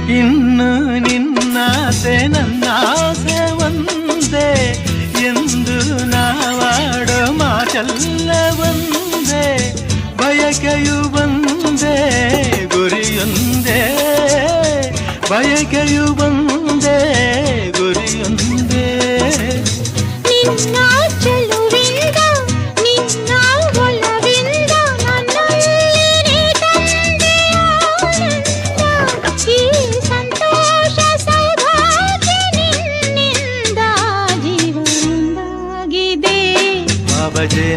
ಇನ್ನು ನಿನ್ನಾಸೆ ನನ್ನಾಸೆ ಒಂದೇ ಎಂದು ನಾವಾಡೋ ಮಾತೆಲ್ಲ ಒಂದೇ, ಬಯಕೆಯು ಒಂದೇ ಗುರಿಯೊಂದೇ, ಬಯಕೆಯು ಒಂದೇ ಗುರಿಯೊಂದೇ. ನಿನ್ನ ಚೆಲುವಿಂದ ನಿನ್ನ ಒಲವಿಂದ ನನ್ನಲ್ಲಿ ತಂದೆ ಆನಂದ, ಈ ಸಂತೋಷ ಸೌಭಾಗ್ಯ ನಿನ್ನಿಂದ ಜೀವನದಾಗಿದೆ. ಬಾಬಜೆ